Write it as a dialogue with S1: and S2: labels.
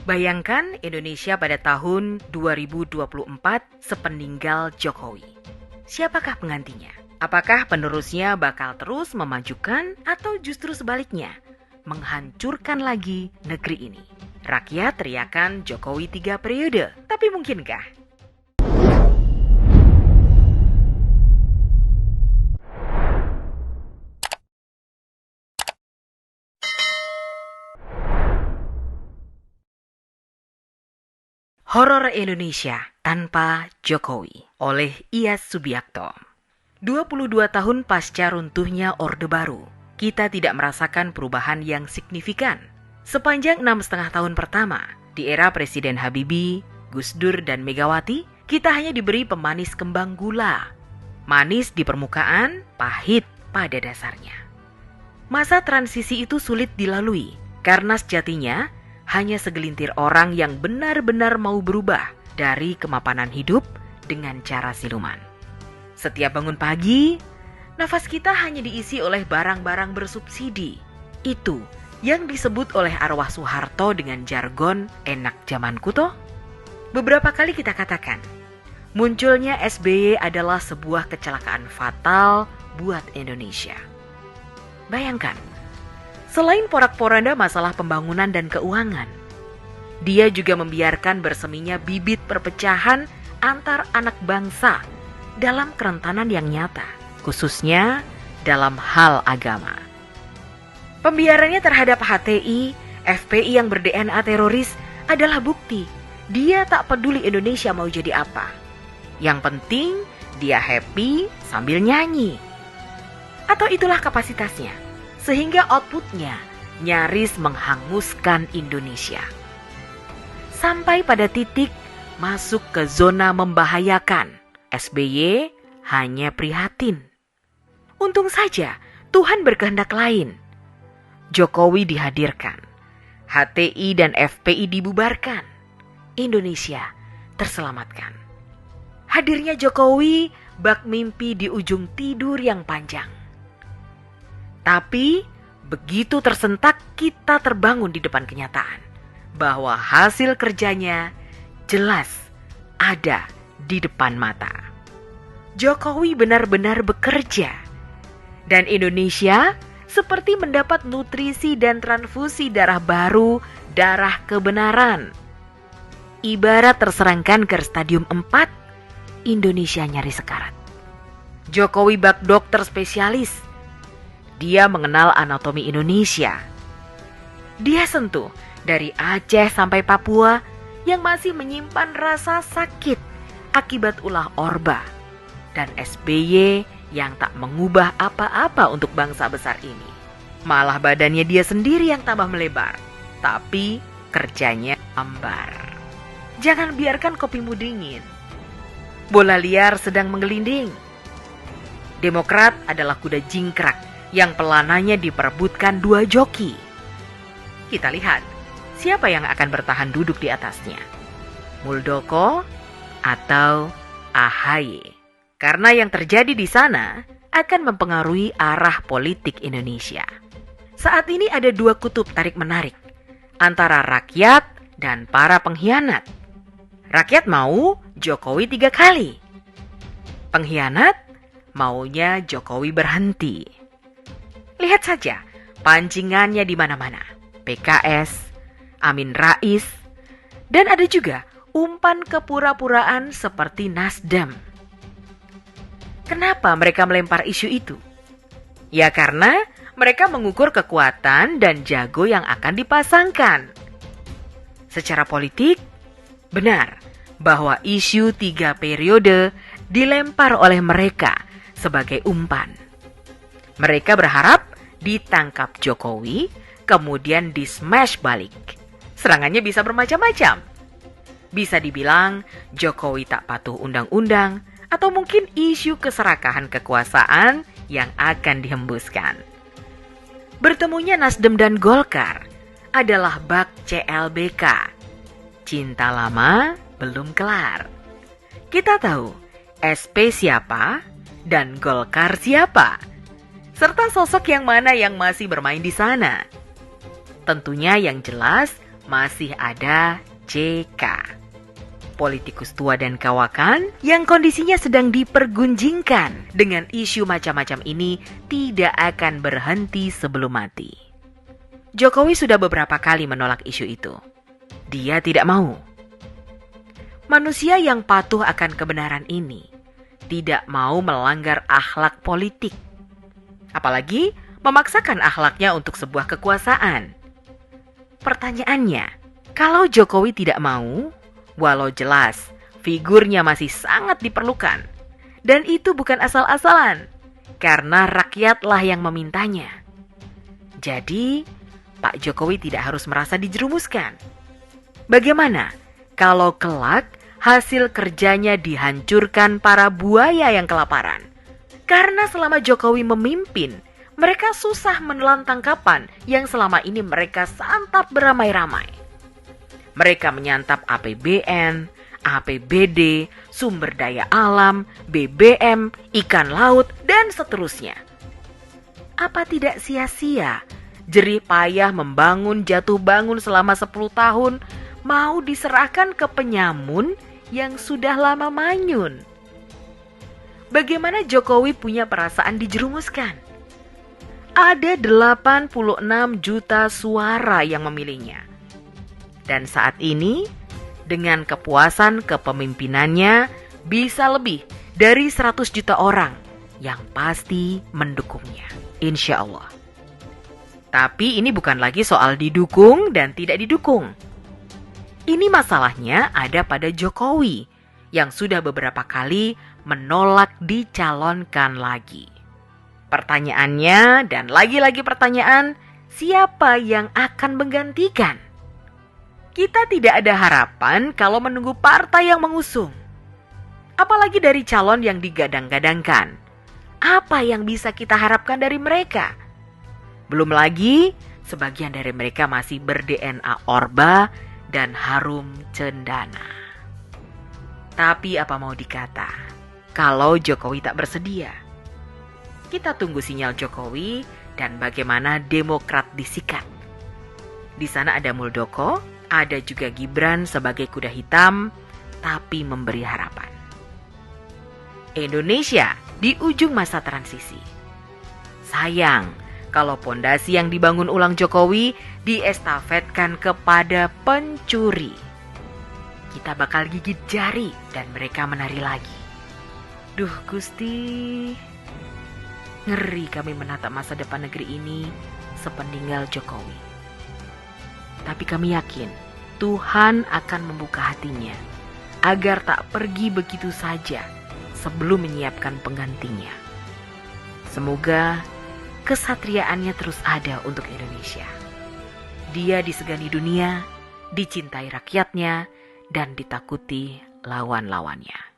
S1: Bayangkan Indonesia pada tahun 2024 sepeninggal Jokowi. Siapakah penggantinya? Apakah penerusnya bakal terus memajukan atau justru sebaliknya, menghancurkan lagi negeri ini? Rakyat teriakan Jokowi 3 periode, tapi mungkinkah? Horor Indonesia tanpa Jokowi oleh Iyas Subiakto. 22 tahun pasca runtuhnya Orde Baru, kita tidak merasakan perubahan yang signifikan. Sepanjang 6,5 tahun pertama, di era Presiden Habibie, Gus Dur, dan Megawati, kita hanya diberi pemanis kembang gula. Manis di permukaan, pahit pada dasarnya. Masa transisi itu sulit dilalui, karena sejatinya hanya segelintir orang yang benar-benar mau berubah dari kemapanan hidup dengan cara siluman. Setiap bangun pagi, nafas kita hanya diisi oleh barang-barang bersubsidi. Itu yang disebut oleh arwah Soeharto dengan jargon enak zamanku toh. Beberapa kali kita katakan, munculnya SBY adalah sebuah kecelakaan fatal buat Indonesia. Bayangkan, selain porak-poranda masalah pembangunan dan keuangan, dia juga membiarkan berseminya bibit perpecahan antar anak bangsa dalam kerentanan yang nyata, khususnya dalam hal agama. Pembiarannya terhadap HTI, FPI yang ber-DNA teroris adalah bukti dia tak peduli Indonesia mau jadi apa. Yang penting dia happy sambil nyanyi. Atau itulah kapasitasnya, sehingga outputnya nyaris menghanguskan Indonesia. Sampai pada titik masuk ke zona membahayakan, SBY hanya prihatin. Untung saja Tuhan berkehendak lain. Jokowi dihadirkan, HTI dan FPI dibubarkan, Indonesia terselamatkan. Hadirnya Jokowi bak mimpi di ujung tidur yang panjang. Tapi begitu tersentak kita terbangun di depan kenyataan bahwa hasil kerjanya jelas ada di depan mata. Jokowi benar-benar bekerja dan Indonesia seperti mendapat nutrisi dan transfusi darah baru, darah kebenaran. Ibarat terserang kanker stadium 4, Indonesia nyaris sekarat. Jokowi bak dokter spesialis. Dia mengenal anatomi Indonesia. Dia sentuh dari Aceh sampai Papua yang masih menyimpan rasa sakit akibat ulah Orba. Dan SBY yang tak mengubah apa-apa untuk bangsa besar ini. Malah badannya dia sendiri yang tambah melebar. Tapi kerjanya ambar. Jangan biarkan kopimu dingin. Bola liar sedang menggelinding. Demokrat adalah kuda jingkrak yang pelananya diperebutkan 2 joki. Kita lihat siapa yang akan bertahan duduk di atasnya, Muldoko atau AHY. Karena yang terjadi di sana akan mempengaruhi arah politik Indonesia. Saat ini ada 2 kutub tarik-menarik antara rakyat dan para pengkhianat. Rakyat mau Jokowi 3 kali. Pengkhianat maunya Jokowi berhenti. Lihat saja pancingannya di mana-mana. PKS, Amin Rais, dan ada juga umpan kepura-puraan seperti Nasdem. Kenapa mereka melempar isu itu? Ya karena mereka mengukur kekuatan dan jago yang akan dipasangkan. Secara politik, benar bahwa isu 3 periode dilempar oleh mereka sebagai umpan. Mereka berharap ditangkap Jokowi, kemudian di-smash balik. Serangannya bisa bermacam-macam. Bisa dibilang Jokowi tak patuh undang-undang, atau mungkin isu keserakahan kekuasaan yang akan dihembuskan. Bertemunya Nasdem dan Golkar adalah bak CLBK. Cinta lama belum kelar. Kita tahu SP siapa dan Golkar siapa, serta sosok yang mana yang masih bermain di sana. Tentunya yang jelas masih ada JK. Politikus tua dan kawakan yang kondisinya sedang dipergunjingkan dengan isu macam-macam ini tidak akan berhenti sebelum mati. Jokowi sudah beberapa kali menolak isu itu. Dia tidak mau. Manusia yang patuh akan kebenaran ini tidak mau melanggar akhlak politik. Apalagi memaksakan akhlaknya untuk sebuah kekuasaan. Pertanyaannya, kalau Jokowi tidak mau, walau jelas figurnya masih sangat diperlukan, dan itu bukan asal-asalan, karena rakyatlah yang memintanya. Jadi, Pak Jokowi tidak harus merasa dijerumuskan. Bagaimana kalau kelak hasil kerjanya dihancurkan para buaya yang kelaparan? Karena selama Jokowi memimpin, mereka susah menelan tangkapan yang selama ini mereka santap beramai-ramai. Mereka menyantap APBN, APBD, sumber daya alam, BBM, ikan laut, dan seterusnya. Apa tidak sia-sia jerih payah membangun jatuh bangun selama 10 tahun mau diserahkan ke penyamun yang sudah lama manyun? Bagaimana Jokowi punya perasaan dijerumuskan? Ada 86 juta suara yang memilihnya. Dan saat ini, dengan kepuasan kepemimpinannya, bisa lebih dari 100 juta orang yang pasti mendukungnya. Insya Allah. Tapi ini bukan lagi soal didukung dan tidak didukung. Ini masalahnya ada pada Jokowi yang sudah beberapa kali menolak dicalonkan lagi. Pertanyaannya dan lagi-lagi pertanyaan, siapa yang akan menggantikan? Kita tidak ada harapan kalau menunggu partai yang mengusung. Apalagi dari calon yang digadang-gadangkan. Apa yang bisa kita harapkan dari mereka? Belum lagi, sebagian dari mereka masih ber-DNA Orba dan harum cendana. Tapi apa mau dikata, kalau Jokowi tak bersedia? Kita tunggu sinyal Jokowi dan bagaimana Demokrat disikat. Di sana ada Muldoko, ada juga Gibran sebagai kuda hitam, tapi memberi harapan. Indonesia di ujung masa transisi. Sayang kalau pondasi yang dibangun ulang Jokowi diestafetkan kepada pencuri. Kita bakal gigit jari dan mereka menari lagi. Duh Gusti, ngeri kami menatap masa depan negeri ini sepeninggal Jokowi. Tapi kami yakin Tuhan akan membuka hatinya agar tak pergi begitu saja sebelum menyiapkan penggantinya. Semoga kesatriaannya terus ada untuk Indonesia. Dia disegani dunia, dicintai rakyatnya, dan ditakuti lawan-lawannya.